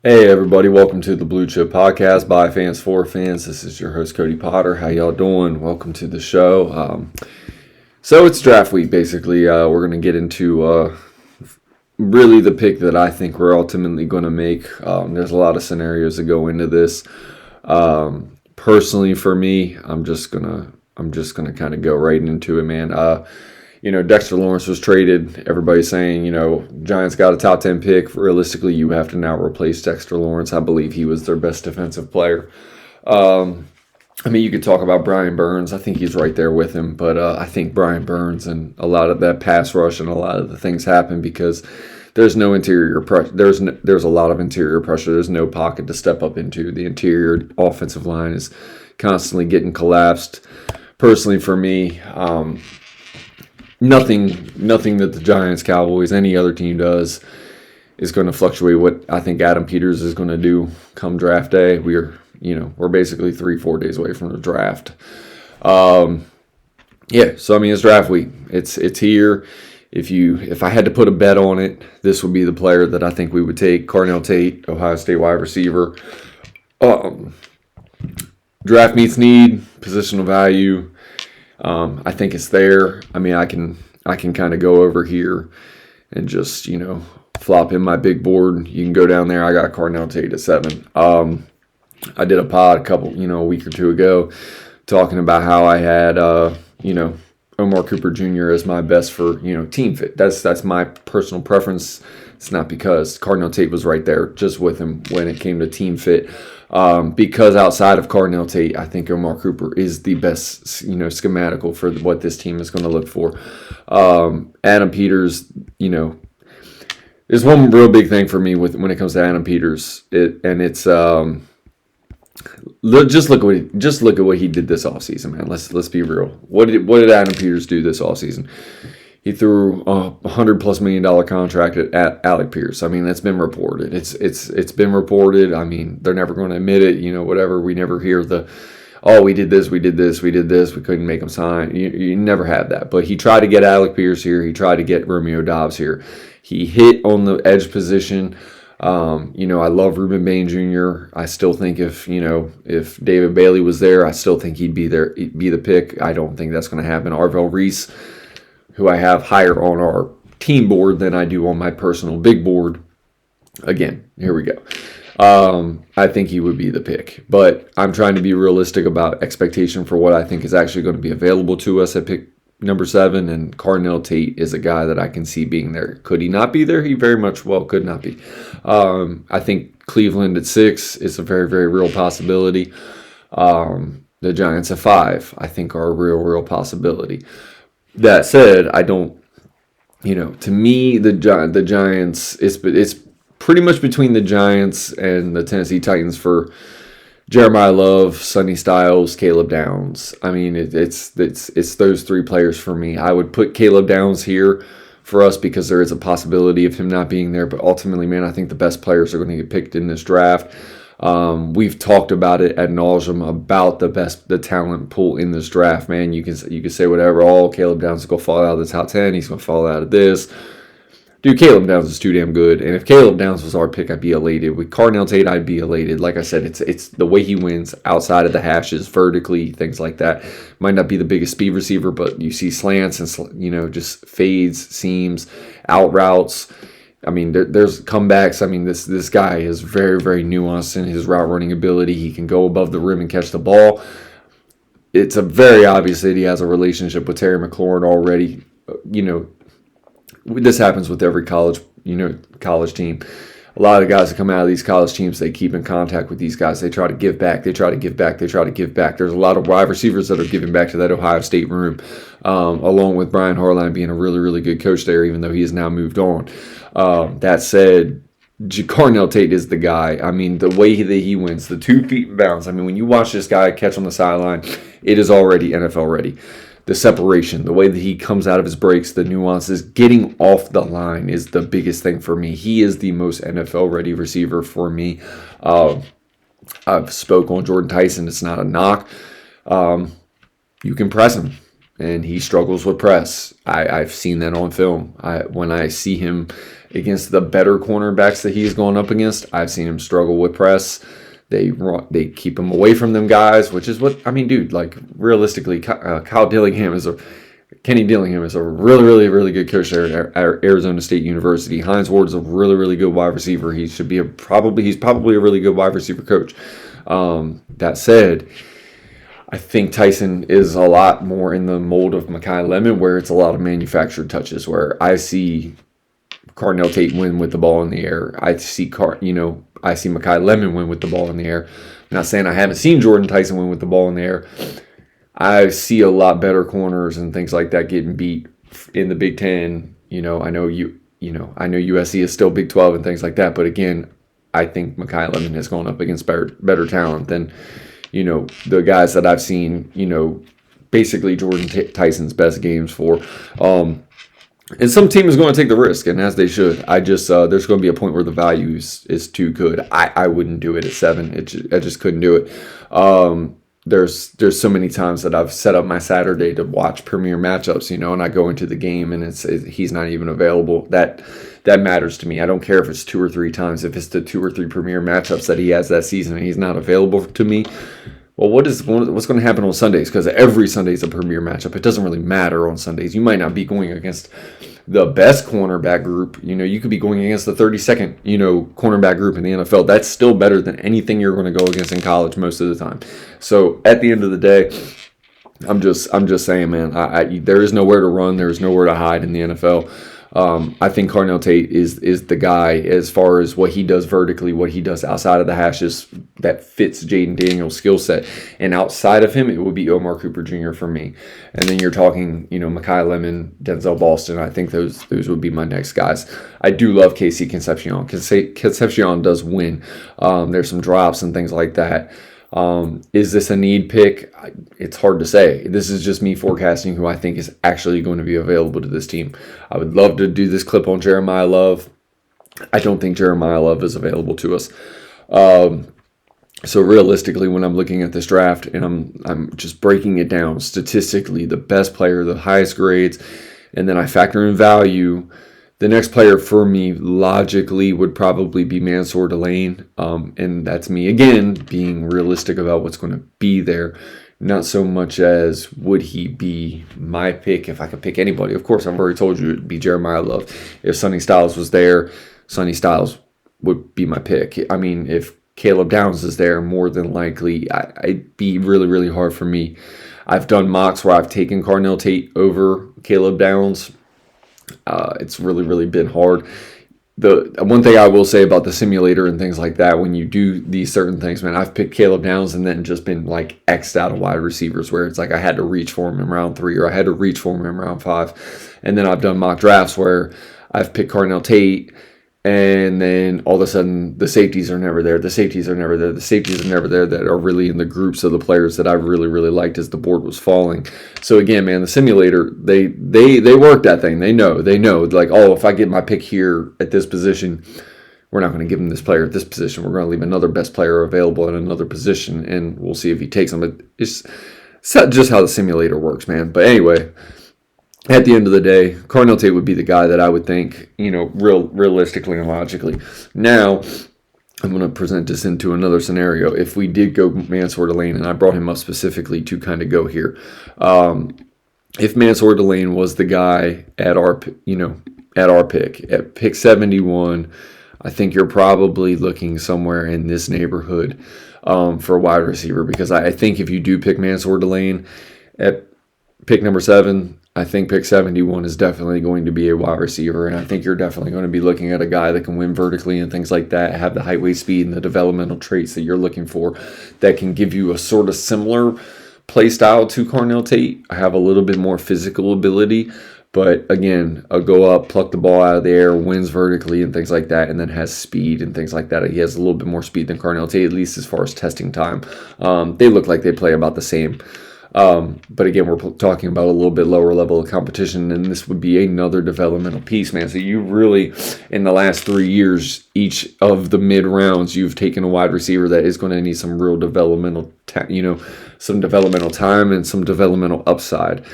Hey everybody, welcome to the Blue Chip Podcast by fans for fans. This is your host Cody Potter. How y'all doing? Welcome to the show. So it's draft week basically. We're gonna get into really the pick that I think we're ultimately going to make. There's a lot of scenarios that go into this. Personally, for me, I'm just gonna kind of go right into it, man. Dexter Lawrence was traded. Everybody's saying, Giants got a top 10 pick. Realistically, you have to now replace Dexter Lawrence. I believe he was their best defensive player. You could talk about Brian Burns. I think he's right there with him. But I think Brian Burns and a lot of that pass rush and a lot of the things happen because there's no interior pressure. There's a lot of interior pressure. There's no pocket to step up into. The interior offensive line is constantly getting collapsed. Personally, for me, nothing that the Giants, Cowboys, any other team does is going to fluctuate what I think Adam Peters is going to do come draft day. We're basically 3-4 days away from the draft. So it's draft week. It's here. If I had to put a bet on it, this would be the player that I think we would take. Carnell Tate, Ohio State wide receiver. Draft meets need, positional value. I think it's there. I can kind of go over here and just, flop in my big board. You can go down there. I got Carnell Tate at 7. I did a pod a week or two ago talking about how I had, Omar Cooper Jr. as my best for, team fit. That's my personal preference. It's not because Carnell Tate was right there just with him when it came to team fit. Because outside of Carnell Tate, I think Omar Cooper is the best, schematical for what this team is going to look for. Adam Peters, there's one real big thing for me when it comes to Adam Peters, just look at what he did this offseason, man. Let's be real. What did Adam Peters do this offseason? He threw a $100+ million contract at Alec Pierce. That's been reported. It's been reported. They're never going to admit it. Whatever. We never hear we did this, we couldn't make him sign. You never had that. But he tried to get Alec Pierce here. He tried to get Romeo Doubs here. He hit on the edge position. I love Reuben Bain Jr. I still think if David Bailey was there, I still think he'd be there. He'd be the pick. I don't think that's going to happen. Arvell Reese, who I have higher on our team board than I do on my personal big board. Again, here we go. I think he would be the pick. But I'm trying to be realistic about expectation for what I think is actually going to be available to us at pick number 7. And Carnell Tate is a guy that I can see being there. Could he not be there? He very much well could not be. I think Cleveland at 6 is a very, very real possibility. The Giants at 5, I think, are a real possibility. That said, I don't, to me, the Giants, it's pretty much between the Giants and the Tennessee Titans for Jeremiah Love, Sonny Styles, Caleb Downs. It's those 3 players for me. I would put Caleb Downs here for us because there is a possibility of him not being there. But ultimately, man, I think the best players are going to get picked in this draft. We've talked about it ad nauseum about the talent pool in this draft, man. You can say whatever. Caleb Downs is going to fall out of the top 10. He's going to fall out of this. Dude, Caleb Downs is too damn good. And if Caleb Downs was our pick, I'd be elated. With Carnell Tate, I'd be elated. Like I said, it's the way he wins outside of the hashes, vertically, things like that. Might not be the biggest speed receiver, but you see slants and, just fades, seams, out routes. There's comebacks. This guy is very, very nuanced in his route running ability. He can go above the rim and catch the ball. It's a very obvious that he has a relationship with Terry McLaurin already. This happens with every college team. A lot of the guys that come out of these college teams, they keep in contact with these guys. They try to give back. There's a lot of wide receivers that are giving back to that Ohio State room, along with Brian Harline being a really, really good coach there, even though he has now moved on. That said, Carnell Tate is the guy. The way that he wins, the 2 feet in bounds. When you watch this guy catch on the sideline, it is already NFL ready. The separation, the way that he comes out of his breaks, the nuances, getting off the line is the biggest thing for me. He is the most NFL-ready receiver for me. I've spoke on Jordan Tyson. It's not a knock. You can press him, and he struggles with press. I've seen that on film. When I see him against the better cornerbacks that he's going up against. I've seen him struggle with press. They keep him away from them guys, which is what I mean, dude. Like realistically, Kenny Dillingham is a really, really, really good coach there at Arizona State University. Hines Ward is a really, really good wide receiver. He should be he's probably a really good wide receiver coach. That said, I think Tyson is a lot more in the mold of Mekhi Lemon, where it's a lot of manufactured touches, where I see Carnell Tate win with the ball in the air. I see Mekhi Lemon win with the ball in the air. I'm not saying I haven't seen Jordan Tyson win with the ball in the air. I see a lot better corners and things like that getting beat in the Big Ten. I know USC is still Big 12 and things like that, but again, I think Mekhi Lemon has gone up against better talent than the guys that I've seen. Basically Jordan Tyson's best games for. And some team is going to take the risk, and as they should. There's going to be a point where the value is too good. I wouldn't do it at 7. I just couldn't do it. There's so many times that I've set up my Saturday to watch premier matchups, and I go into the game and he's not even available. That matters to me. I don't care if it's 2 or 3 times. If it's the 2 or 3 premier matchups that he has that season and he's not available to me, well, what's going to happen on Sundays? Because every Sunday is a premier matchup. It doesn't really matter on Sundays. You might not be going against the best cornerback group. You could be going against the 32nd, cornerback group in the NFL. That's still better than anything you're going to go against in college most of the time. So at the end of the day, I'm just saying, man, there is nowhere to run. There is nowhere to hide in the NFL. I think Carnell Tate is the guy as far as what he does vertically, what he does outside of the hashes that fits Jaden Daniels' skill set. And outside of him, it would be Omar Cooper Jr. for me. And then you're talking, Mekhi Lemon, Denzel Boston. I think those would be my next guys. I do love KC Concepcion. Concepcion does win. There's some drops and things like that. Is this a need pick? It's hard to say. This is just me forecasting who I think is actually going to be available to this team. I would love to do this clip on Jeremiah Love. I don't think Jeremiah Love is available to us. So realistically, when I'm looking at this draft and I'm just breaking it down statistically, the best player, the highest grades, and then I factor in value. The next player for me, logically, would probably be Mansour Delane. And that's me, again, being realistic about what's going to be there. Not so much as would he be my pick if I could pick anybody. Of course, I've already told you it would be Jeremiah Love. If Sonny Styles was there, Sonny Styles would be my pick. I mean, if Caleb Downs is there, more than likely, it'd be really, really hard for me. I've done mocks where I've taken Carnell Tate over Caleb Downs. It's really, really been hard. The one thing I will say about the simulator and things like that, when you do these certain things, man, I've picked Caleb Downs and then just been like X'd out of wide receivers where it's like I had to reach for him in round 3 or I had to reach for him in round 5. And then I've done mock drafts where I've picked Carnell Tate and then all of a sudden the safeties are never there. The safeties are never there that are really in the groups of the players that I really, really liked as the board was falling. So again, man, the simulator, they work that thing. They know like, oh, if I get my pick here at this position, we're not going to give him this player at this position. We're going to leave another best player available at another position and we'll see if he takes them. It's just how the simulator works, man. But anyway, at the end of the day, Carnell Tate would be the guy that I would think, realistically and logically. Now, I'm going to present this into another scenario. If we did go Mansour Delane, and I brought him up specifically to kind of go here. If Mansour Delane was the guy at our pick, at pick 71, I think you're probably looking somewhere in this neighborhood for a wide receiver. Because I think if you do pick Mansour Delane at pick number 7, I think pick 71 is definitely going to be a wide receiver, and I think you're definitely going to be looking at a guy that can win vertically and things like that, have the height, weight, speed, and the developmental traits that you're looking for that can give you a sort of similar play style to Carnell Tate. I have a little bit more physical ability, but again, a go up, pluck the ball out of the air, wins vertically and things like that, and then has speed and things like that. He has a little bit more speed than Carnell Tate, at least as far as testing time. They look like they play about the same. But again, we're talking about a little bit lower level of competition, and this would be another developmental piece, man. So you really, in the last 3 years, each of the mid rounds, you've taken a wide receiver that is going to need some real developmental, some developmental time and some developmental upside.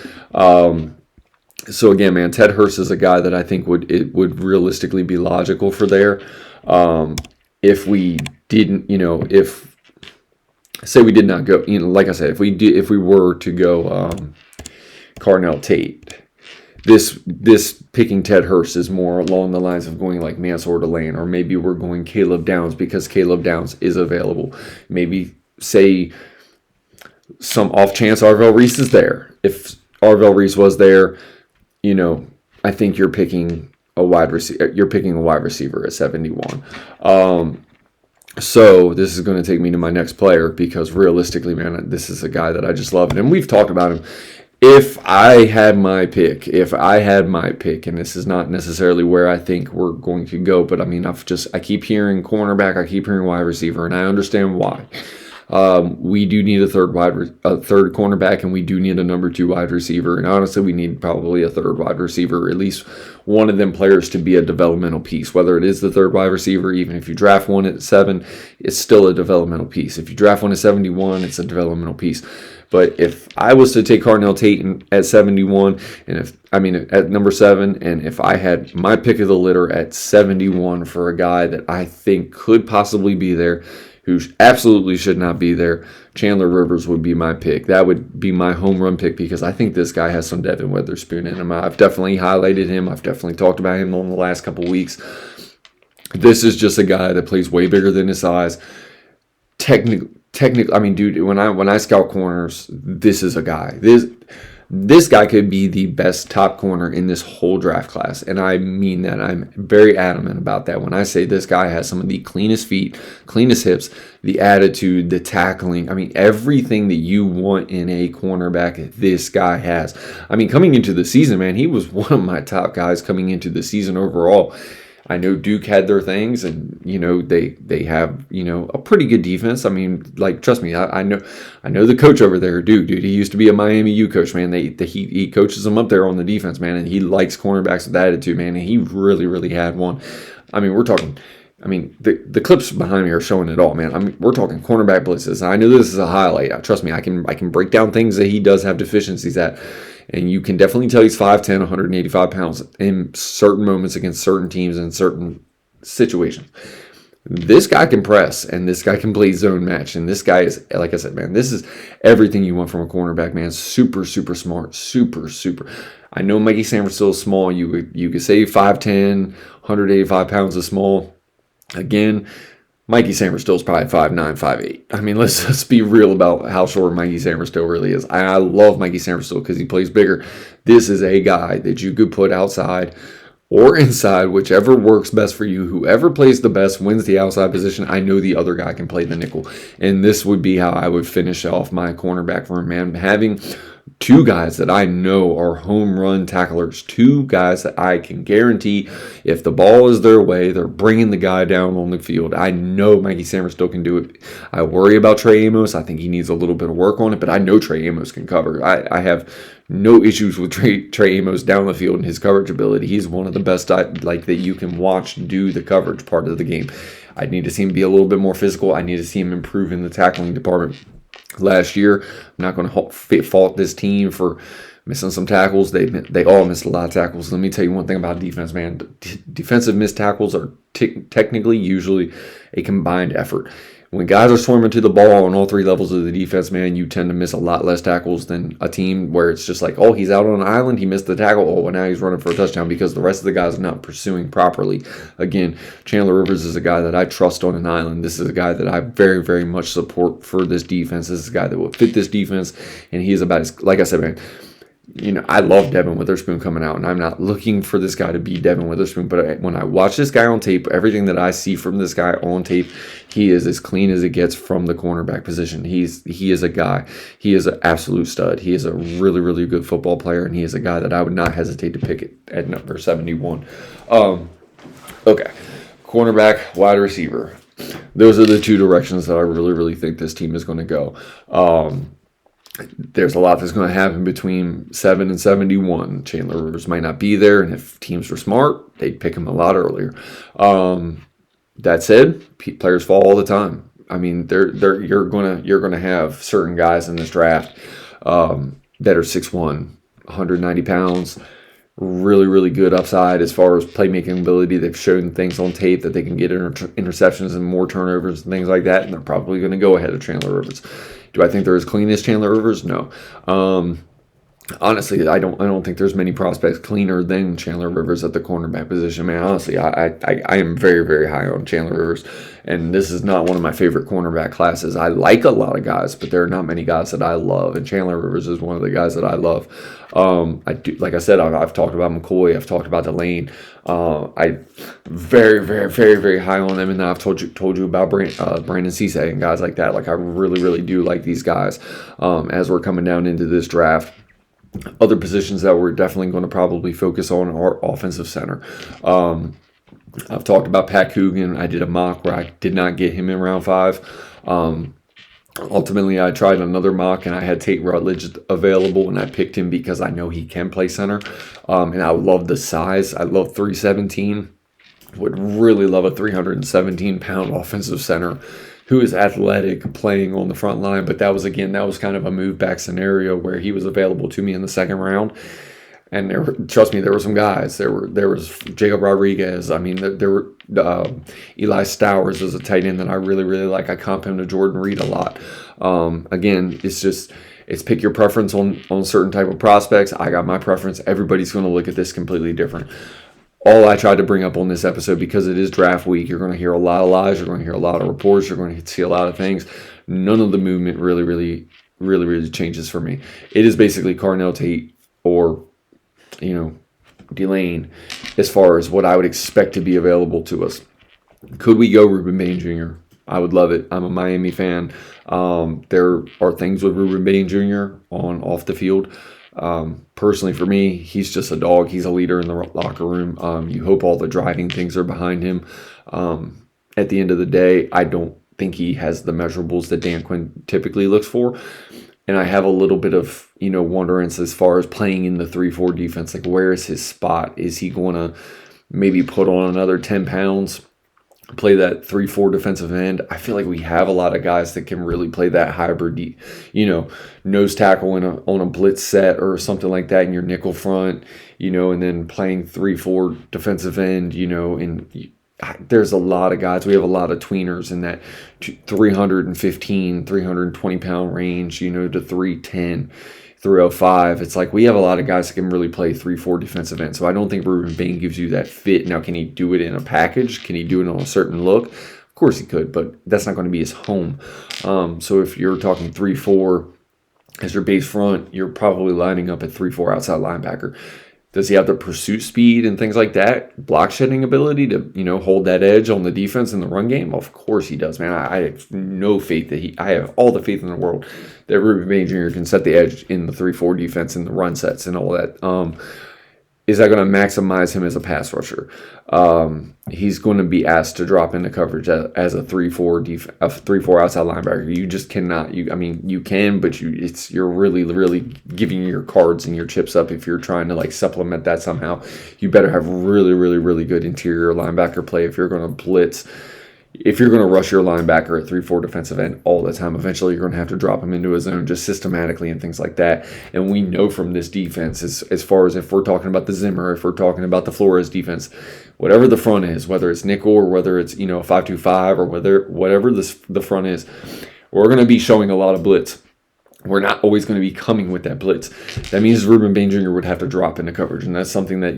So again, man, Ted Hurst is a guy that I think would realistically be logical for there. If we didn't, if say we did not go, like I said, if we were to go Carnell Tate, this picking Ted Hurst is more along the lines of going like Mansour Delane, or maybe we're going Caleb Downs because Caleb Downs is available. Maybe say some off chance Arvell Reese is there. If Arvell Reese was there, I think you're picking a wide receiver. You're picking a wide receiver at 71. So this is going to take me to my next player, because realistically, man, this is a guy that I just love, and we've talked about him. If I had my pick, and this is not necessarily where I think we're going to go, but I mean, I keep hearing cornerback, I keep hearing wide receiver, and I understand why. We do need a third cornerback, and we do need a number 2 wide receiver. And honestly, we need probably a third wide receiver, at least one of them players to be a developmental piece. Whether it is the third wide receiver, even if you draft one at 7, it's still a developmental piece. If you draft one at 71, it's a developmental piece. But if I was to take Carnell Tate at 71, at number 7, and if I had my pick of the litter at 71 for a guy that I think could possibly be there, who absolutely should not be there, Chandler Rivers would be my pick. That would be my home run pick, because I think this guy has some Devin Witherspoon in him. I've definitely highlighted him. I've definitely talked about him on the last couple weeks. This is just a guy that plays way bigger than his size. Technically, I mean, dude, when I scout corners, this is a guy. This guy could be the best top corner in this whole draft class, and I mean that. I'm very adamant about that. When I say this guy has some of the cleanest feet, cleanest hips, the attitude, the tackling, I mean, everything that you want in a cornerback, this guy has. I mean, coming into the season, man, he was one of my top guys coming into the season overall. I know Duke had their things, and they have a pretty good defense. I mean, like, trust me, I know the coach over there, Duke, dude. He used to be a Miami U coach, man. He coaches them up there on the defense, man, and he likes cornerbacks with attitude, man. And he really had one. I mean, we're talking. I mean, the clips behind me are showing it all, man. I mean, we're talking cornerback blitzes. I know this is a highlight. Trust me, I can break down things that he does have deficiencies at. And you can definitely tell he's 5'10", 185 pounds in certain moments against certain teams in certain situations. This guy can press, and this guy can play zone match. And this guy is, like I said, man, this is everything you want from a cornerback, man. Super smart. Super. I know Mikey Sammerstill is small. You could say 5'10", 185 pounds is small. Again, Mikey Sammerstill is probably 5'9", 5'8". I mean, let's be real about how short Mikey Sammerstill really is. I love Mikey Sammerstill because he plays bigger. This is a guy that you could put outside or inside, whichever works best for you. Whoever plays the best wins the outside position. I know the other guy can play the nickel. And this would be how I would finish off my cornerback room, man. Having 2 guys that I know are home run tacklers. 2 guys that I can guarantee if the ball is their way, they're bringing the guy down on the field. I know Mikey Sammerstill can do it. I worry about Trey Amos. I think he needs a little bit of work on it, but I know Trey Amos can cover. I have no issues with Trey Amos down the field and his coverage ability. He's one of the best that you can watch do the coverage part of the game. I need to see him be a little bit more physical. I need to see him improve in the tackling department. Last year, I'm not going to fault this team for missing some tackles. They all missed a lot of tackles. Let me tell you one thing about defense, man. Defensive missed tackles are technically usually a combined effort. When guys are swarming to the ball on all 3 levels of the defense, man, you tend to miss a lot less tackles than a team where it's just like, oh, he's out on an island, he missed the tackle, oh, well, now he's running for a touchdown because the rest of the guys are not pursuing properly. Again, Chandler Rivers is a guy that I trust on an island. This is a guy that I very, very much support for this defense. This is a guy that will fit this defense, and he is about as, like I said, man, I love Devin Witherspoon coming out, and I'm not looking for this guy to be Devin Witherspoon, but when I watch this guy on tape, everything that I see from this guy on tape, he is as clean as it gets from the cornerback position. He is a guy. He is an absolute stud. He is a really, really good football player, and he is a guy that I would not hesitate to pick at number 71. Okay, cornerback, wide receiver. Those are the 2 directions that I really, really think this team is going to go. There's a lot that's going to happen between 7 and 71. Chandler Rivers might not be there, and if teams were smart, they'd pick him a lot earlier. That said, players fall all the time. I mean, you're gonna have certain guys in this draft that are 6'1", 190 pounds, really, really good upside as far as playmaking ability. They've shown things on tape that they can get interceptions and more turnovers and things like that, and they're probably going to go ahead of Chandler Rivers. Do I think they're as clean as Chandler Rivers? No. Honestly, I don't think there's many prospects cleaner than Chandler Rivers at the cornerback position. Man, honestly, I am very, very high on Chandler Rivers, and this is not one of my favorite cornerback classes. I like a lot of guys, but there are not many guys that I love, and Chandler Rivers is one of the guys that I love. I do, like I said, I've talked about McCoy, I've talked about Delane. I very, very, very, very high on them, and I've told you about Brandon Cisse and guys like that. Like I really, really do like these guys as we're coming down into this draft. Other positions that we're definitely going to probably focus on are offensive center. I've talked about Pat Coogan. I did a mock where I did not get him in round 5. Ultimately, I tried another mock and I had Tate Rutledge available, and I picked him because I know he can play center. And I love the size. I love 317. Would really love a 317-pound offensive center who is athletic playing on the front line. But that was kind of a move back scenario where he was available to me in the second round. And trust me, there were some guys. There was Jacob Rodriguez. I mean, there were Eli Stowers as a tight end that I really, really like. I comp him to Jordan Reed a lot. Again, it's pick your preference on certain type of prospects. I got my preference. Everybody's going to look at this completely different. All I tried to bring up on this episode, because it is draft week, you're going to hear a lot of lies, you're going to hear a lot of reports, you're going to see a lot of things. None of the movement really changes for me. It is basically Carnell Tate or, Delane as far as what I would expect to be available to us. Could we go Ruben Bain Jr.? I would love it. I'm a Miami fan. There are things with Ruben Bain Jr. off the field. Personally, for me, he's just a dog. He's a leader in the locker room. You hope all the driving things are behind him. At the end of the day, I don't think he has the measurables that Dan Quinn typically looks for. And I have a little bit of, wonderance as far as playing in the 3-4 defense. Like, where is his spot? Is he going to maybe put on another 10 pounds, play that 3-4 defensive end? I feel like we have a lot of guys that can really play that hybrid, nose tackle on a blitz set or something like that in your nickel front, and then playing 3-4 defensive end, and there's a lot of guys. We have a lot of tweeners in that 315, 320 pound range, to 310, 305. It's like we have a lot of guys that can really play 3-4 defensive end. So I don't think Ruben Bain gives you that fit. Now, can he do it in a package? Can he do it on a certain look? Of course he could, but that's not going to be his home. So if you're talking 3-4 as your base front, you're probably lining up at 3-4 outside linebacker. Does he have the pursuit speed and things like that? Block shedding ability to, hold that edge on the defense in the run game? Of course he does, man. I have no faith I have all the faith in the world that Ruben Bain Jr. can set the edge in the 3-4 defense and the run sets and all that. Is that going to maximize him as a pass rusher? He's going to be asked to drop into coverage as a 3-4 outside linebacker. You just cannot. You can, but you're really, really giving your cards and your chips up if you're trying to supplement that somehow. You better have really, really, really good interior linebacker play if you're going to blitz. If you're going to rush your linebacker at 3-4 defensive end all the time, eventually you're going to have to drop him into a zone just systematically and things like that. And we know from this defense, as far as if we're talking about the Zimmer, if we're talking about the Flores defense, whatever the front is, whether it's nickel or whether it's 5-2-5 or whatever the front is, we're going to be showing a lot of blitz. We're not always going to be coming with that blitz. That means Ruben Bain Jr. would have to drop into coverage, and that's something that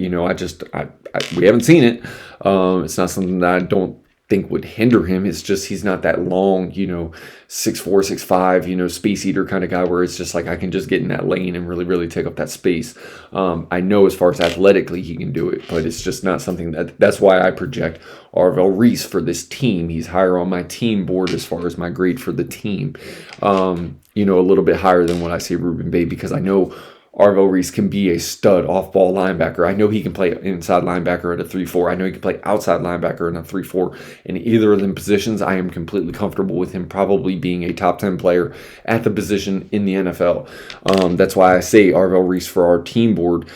we haven't seen it. It's not something that I don't think would hinder him. It's just he's not that long, 6'4", 6'5", space eater kind of guy where it's just like I can just get in that lane and really, really take up that space. I know as far as athletically he can do it, but it's just not something that's why I project Arvell Reese for this team. He's higher on my team board as far as my grade for the team. A little bit higher than what I see Ruben Bain, because I know Arvell Reese can be a stud off-ball linebacker. I know he can play inside linebacker at a 3-4. I know he can play outside linebacker in a 3-4. In either of them positions, I am completely comfortable with him probably being a top 10 player at the position in the NFL. That's why I say Arvell Reese for our team board.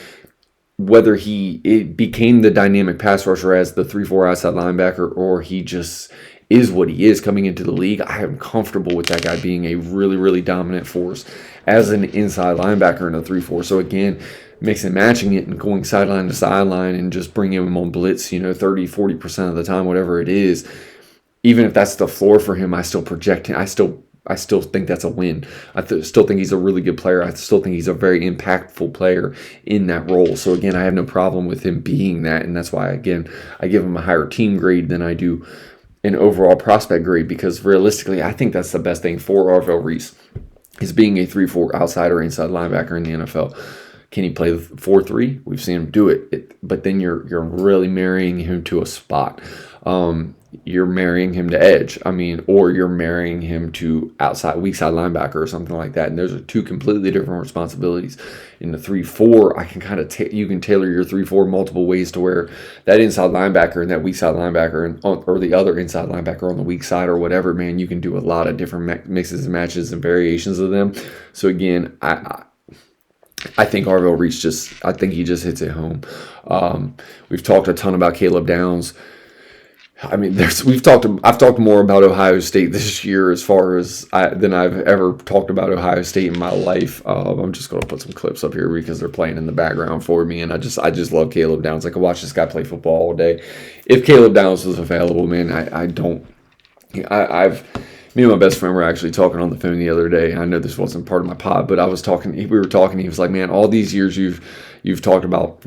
Whether it became the dynamic pass rusher as the 3-4 outside linebacker, or he just is what he is coming into the league, I am comfortable with that guy being a really, really dominant force as an inside linebacker in a 3-4. So again, mixing and matching it and going sideline to sideline and just bringing him on blitz, 30, 40% of the time, whatever it is. Even if that's the floor for him, I still project him. I still think that's a win. Still think he's a really good player. I still think he's a very impactful player in that role. So again, I have no problem with him being that, and that's why, again, I give him a higher team grade than I do an overall prospect grade, because realistically, I think that's the best thing for Arvell Reese, is being a 3-4 outside or inside linebacker in the NFL. Can he play 4-3? We've seen him do it. But then you're really marrying him to a spot. You're marrying him to edge. Or you're marrying him to weak side linebacker or something like that. And those are two completely different responsibilities. In the 3-4, I can you can tailor your 3-4 multiple ways to where that inside linebacker and that weak side linebacker or the other inside linebacker on the weak side or whatever, man, you can do a lot of different mixes and matches and variations of them. So again, I think Arvell Reese he just hits it home. We've talked a ton about Caleb Downs. I've talked more about Ohio State this year than I've ever talked about Ohio State in my life. I'm just going to put some clips up here because they're playing in the background for me, and I just love Caleb Downs. I could watch this guy play football all day. If Caleb Downs was available, man, me and my best friend were actually talking on the phone the other day. I know this wasn't part of my pod, but we were talking. He was like, man, all these years you've talked about,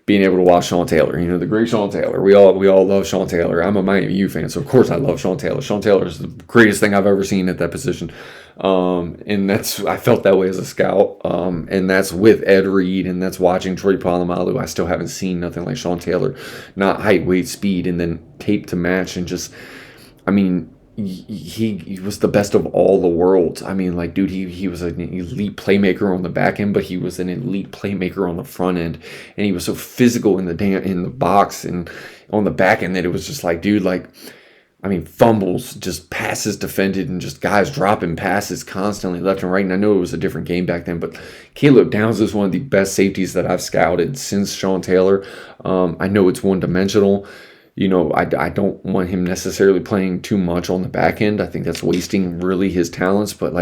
being able to watch Sean Taylor, the great Sean Taylor. We all love Sean Taylor. I'm a Miami U fan, so of course I love Sean Taylor. Sean Taylor is the greatest thing I've ever seen at that position. And I felt that way as a scout. And that's with Ed Reed, and that's watching Troy Polamalu. I still haven't seen nothing like Sean Taylor, not height, weight, speed, and then tape to match, and just, he was the best of all the worlds. Dude, he was an elite playmaker on the back end, but he was an elite playmaker on the front end, and he was so physical in the box and on the back end that it was just like, dude, fumbles, just passes defended, and just guys dropping passes constantly left and right. And I know it was a different game back then, but Caleb Downs is one of the best safeties that I've scouted since Sean Taylor. I know it's one-dimensional. I don't want him necessarily playing too much on the back end. I think that's wasting really his talents, but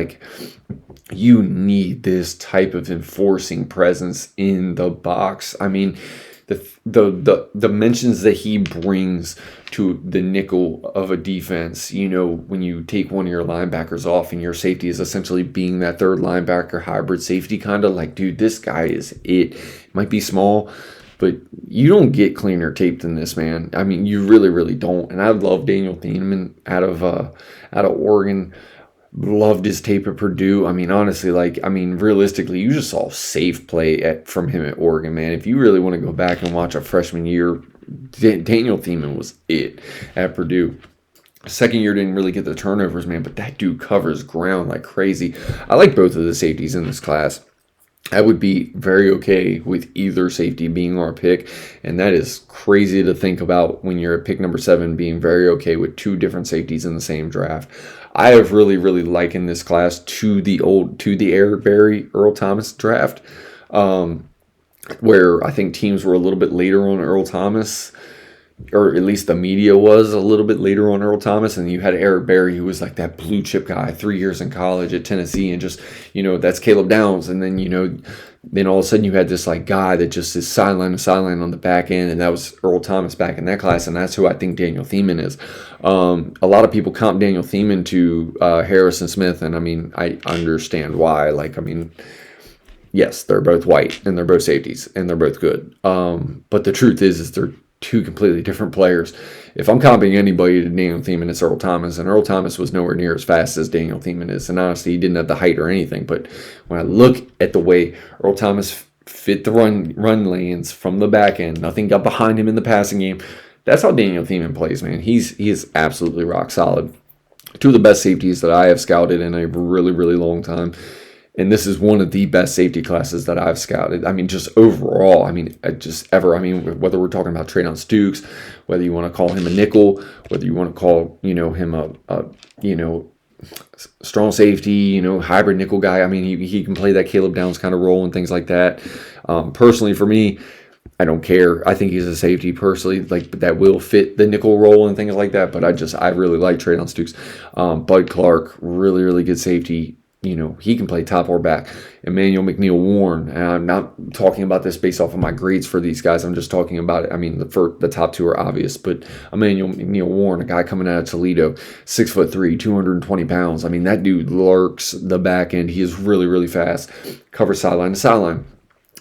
you need this type of enforcing presence in the box. The dimensions that he brings to the nickel of a defense, when you take one of your linebackers off and your safety is essentially being that third linebacker hybrid safety, kind of dude, this guy is it. Might be small, but you don't get cleaner tape than this, man. You really, really don't. And I love Daniel Thieneman out of Oregon. Loved his tape at Purdue. Honestly, realistically, you just saw safe play from him at Oregon, man. If you really want to go back and watch a freshman year, Daniel Thieneman was it at Purdue. Second year didn't really get the turnovers, man, but that dude covers ground like crazy. I like both of the safeties in this class. I would be very okay with either safety being our pick, and that is crazy to think about when you're at pick number 7, being very okay with two different safeties in the same draft. I have really, really likened this class to the Eric Berry, Earl Thomas draft, where I think teams were a little bit later on Earl Thomas, or at least the media was a little bit later on Earl Thomas, and you had Eric Berry, who was like that blue chip guy, 3 years in college at Tennessee, and just, that's Caleb Downs, and then, then all of a sudden you had this guy that just is sideline to sideline on the back end, and that was Earl Thomas back in that class, and that's who I think Daniel Thieneman is. A lot of people comp Daniel Thieneman to Harrison Smith, and I understand why. Yes, they're both white, and they're both safeties, and they're both good. But the truth is they're two completely different players. If I'm comping anybody to Daniel Thieneman, it's Earl Thomas, and Earl Thomas was nowhere near as fast as Daniel Thieneman is, and honestly, he didn't have the height or anything, but when I look at the way Earl Thomas fit the run lanes from the back end, nothing got behind him in the passing game, that's how Daniel Thieneman plays, man. He is absolutely rock solid. Two of the best safeties that I have scouted in a really, really long time. And this is one of the best safety classes that I've scouted. Just overall, just ever. Whether we're talking about Traydon Stukes, whether you want to call him a nickel, whether you want to call, him a strong safety, hybrid nickel guy. He can play that Caleb Downs kind of role and things like that. Personally, for me, I don't care. I think he's a safety personally, like that will fit the nickel role and things like that. But I really like Traylon Stukes. Bud Clark, really, really good safety. He can play top or back. Emmanuel McNeil Warren, and I'm not talking about this based off of my grades for these guys. I'm just talking about it. I mean, the top two are obvious, but Emmanuel McNeil Warren, a guy coming out of Toledo, 6'3", 220 pounds. I mean, that dude lurks the back end. He is really, really fast. Covers sideline to sideline.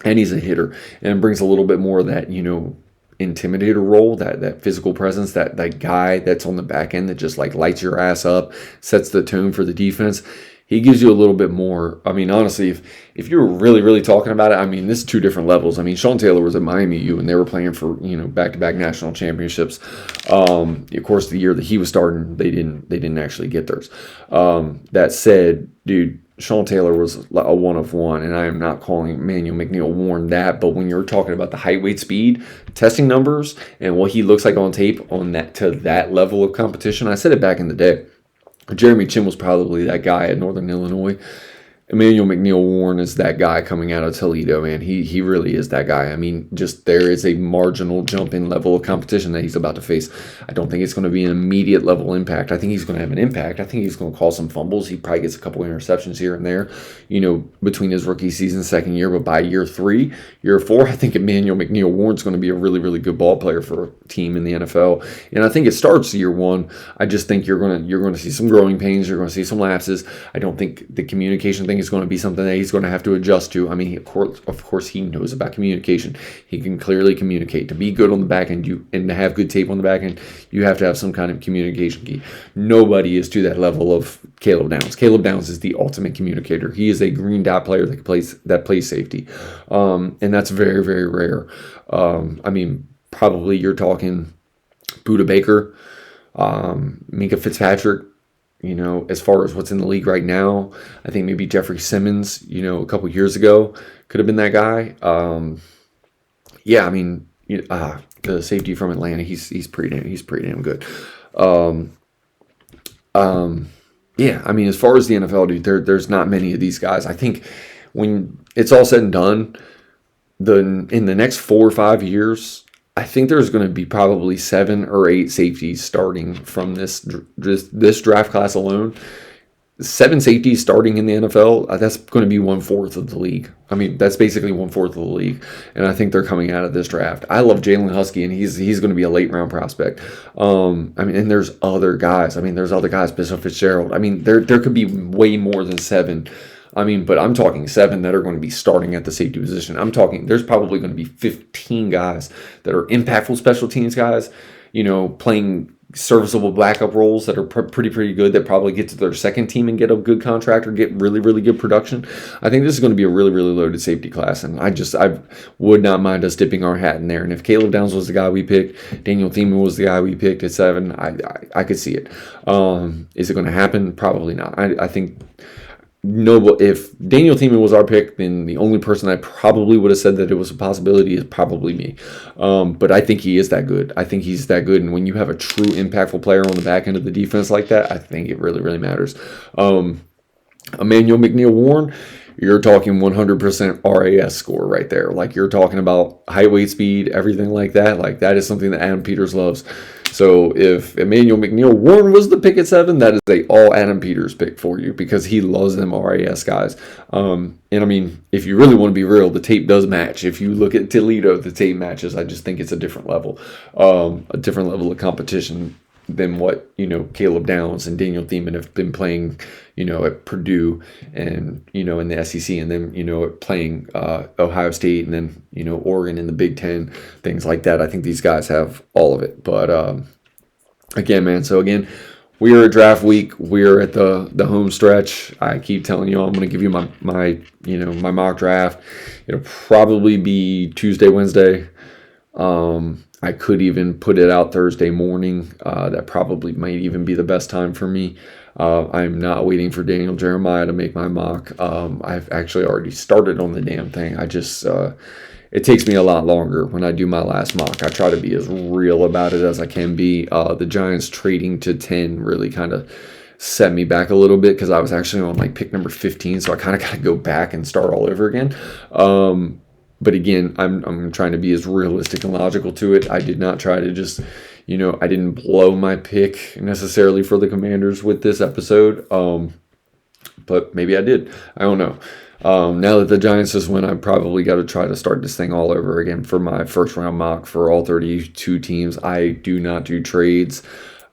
And he's a hitter and brings a little bit more of that, intimidator role, that physical presence, that guy that's on the back end that just like lights your ass up, sets the tone for the defense. He gives you a little bit more. I mean, honestly, if you're really, really talking about it, I mean, this is two different levels. I mean, Sean Taylor was at Miami U, and they were playing for, back-to-back national championships. Of course, the year that he was starting, they didn't actually get theirs. That said, dude, Sean Taylor was a one of one, and I am not calling Emmanuel McNeil Warren that, but when you're talking about the height, weight, speed, testing numbers, and what he looks like on tape on that to that level of competition, I said it back in the day. Jeremy Chin was probably that guy at Northern Illinois. Emmanuel McNeil Warren is that guy coming out of Toledo, man. He really is that guy. I mean, just there is a marginal jump in level of competition that he's about to face. I don't think it's going to be an immediate level impact. I think he's going to have an impact. I think he's going to cause some fumbles. He probably gets a couple interceptions here and there, between his rookie season, second year. But by year 3, year 4, I think Emmanuel McNeil Warren's going to be a really, really good ball player for a team in the NFL. And I think it starts year 1. I just think you're going to see some growing pains. You're going to see some lapses. I don't think the communication thing is going to be something that he's going to have to adjust to. I mean, of course, he knows about communication. He can clearly communicate. To be good on the back end, and to have good tape on the back end, you have to have some kind of communication key. Nobody is to that level of Caleb Downs. Caleb Downs is the ultimate communicator. He is a green dot player that plays safety, and that's very, very rare. I mean, probably you're talking Budda Baker, Minka Fitzpatrick. As far as what's in the league right now, I think maybe Jeffrey Simmons, a couple years ago could have been that guy. I mean, the safety from Atlanta, he's pretty damn good. I mean, as far as the NFL, dude, there's not many of these guys. I think when it's all said and done, in the next 4 or 5 years, I think there's going to be probably 7 or 8 safeties starting from this draft class alone. 7 safeties starting in the NFL, that's going to be 1/4 of the league. I mean, that's basically 1/4 of the league, and I think they're coming out of this draft. I love Jalen Husky, and he's going to be a late round prospect. I mean, and there's other guys. I mean, there's other guys, Bishop Fitzgerald. I mean, there could be way more than 7. I mean, but I'm talking 7 that are going to be starting at the safety position. I'm talking there's probably going to be 15 guys that are impactful special teams guys, playing serviceable backup roles that are pretty good, that probably get to their second team and get a good contract or get really, really good production. I think this is going to be a really, really loaded safety class, and I would not mind us dipping our hat in there. And if Caleb Downs was the guy we picked, Daniel Thiemann was the guy we picked at 7, I could see it. Is it going to happen? Probably not. I think... No, if Daniel Thiemann was our pick, then the only person I probably would have said that it was a possibility is probably me. But I think he is that good. I think he's that good. And when you have a true impactful player on the back end of the defense like that, I think it really, really matters. Emmanuel McNeil Warren, you're talking 100% RAS score right there. Like, you're talking about height, weight, speed, everything like that. Like, that is something that Adam Peters loves. So if Emmanuel McNeil Warren was the pick at 7, that is a all Adam Peters pick for you, because he loves them RAS guys. And I mean, if you really want to be real, the tape does match. If you look at Toledo, the tape matches. I just think it's a different level of competition than what, Caleb Downs and Daniel Thiemann have been playing, at Purdue and, in the SEC, and then, playing Ohio State, and then, Oregon in the Big Ten, things like that. I think these guys have all of it. But again, man, we are at draft week. We're at the home stretch. I keep telling you, I'm going to give you my mock draft. It'll probably be Tuesday, Wednesday. I could even put it out Thursday morning. That probably might even be the best time for me. I'm not waiting for Daniel Jeremiah to make my mock. I've actually already started on the damn thing. It takes me a lot longer when I do my last mock. I try to be as real about it as I can be. The Giants trading to 10 really kind of set me back a little bit, because I was actually on pick number 15, so I kind of got to go back and start all over again. But again, I'm trying to be as realistic and logical to it. I did not try to just, I didn't blow my pick necessarily for the Commanders with this episode. But maybe I did. I don't know. Now that the Giants just win, I probably got to try to start this thing all over again for my first round mock for all 32 teams. I do not do trades.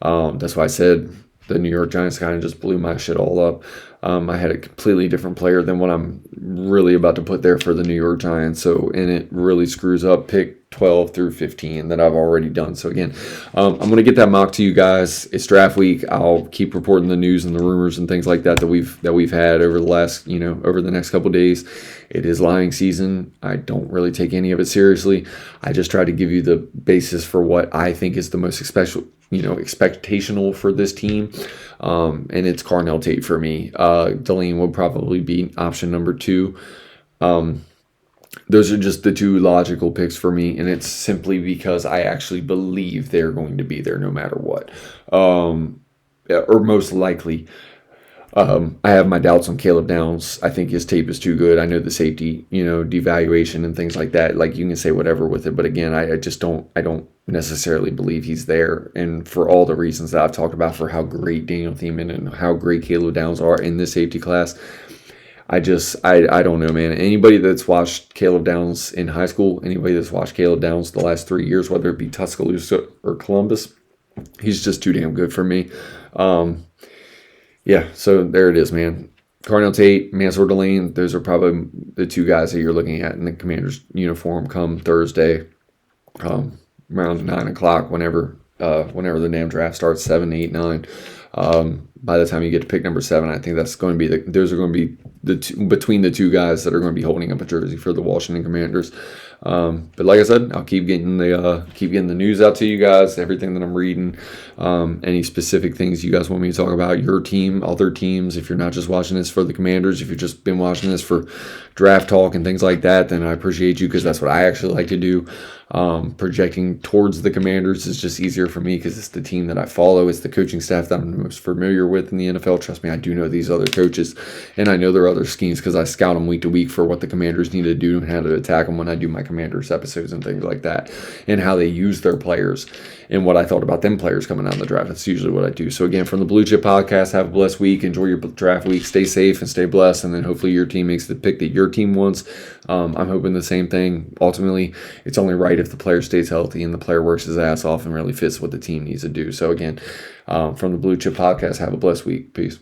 That's why I said the New York Giants kind of just blew my shit all up. I had a completely different player than what I'm really about to put there for the New York Giants. And it really screws up pick 12 through 15 that I've already done. So again, I'm going to get that mock to you guys. It's draft week. I'll keep reporting the news and the rumors and things like that we've had over the last, over the next couple of days. It is lying season. I don't really take any of it seriously. I just try to give you the basis for what I think is the most expectational for this team. And it's Carnell Tate for me. Delaney will probably be option number 2. Those are just the 2 logical picks for me, and it's simply because I actually believe they're going to be there no matter what. Or most likely. I have my doubts on Caleb Downs. I think his tape is too good. I know the safety, devaluation and things like that. Like, you can say whatever with it, but again, I don't necessarily believe he's there. And for all the reasons that I've talked about for how great Daniel Thiemann and how great Caleb Downs are in this safety class, I don't know, man. Anybody that's watched Caleb Downs in high school, anybody that's watched Caleb Downs the last 3 years, whether it be Tuscaloosa or Columbus, he's just too damn good for me. Yeah, so there it is, man. Carnell Tate, Mansour Delane, those are probably the 2 guys that you're looking at in the Commanders uniform come Thursday, around 9 o'clock, whenever the damn draft starts, 7, 8, 9. By the time you get to pick number 7, I think that's going to be those are going to be the two, between the 2 guys that are going to be holding up a jersey for the Washington Commanders. But like I said, I'll keep getting the news out to you guys, everything that I'm reading, any specific things you guys want me to talk about, your team, other teams. If you're not just watching this for the Commanders, if you've just been watching this for draft talk and things like that, then I appreciate you, because that's what I actually like to do. Projecting towards the Commanders is just easier for me because it's the team that I follow. It's the coaching staff that I'm most familiar with in the NFL. Trust me, I do know these other coaches, and I know their other schemes because I scout them week to week for what the Commanders need to do and how to attack them when I do my Commanders episodes and things like that, and how they use their players and what I thought about them players coming out of the draft. That's usually what I do. So again, from the Blue Chip Podcast, have a blessed week. Enjoy your draft week. Stay safe and stay blessed, and then hopefully your team makes the pick that your team wants. I'm hoping the same thing. Ultimately, it's only right if the player stays healthy and the player works his ass off and really fits what the team needs to do. So again, from the Blue Chip Podcast, have a blessed week. Peace.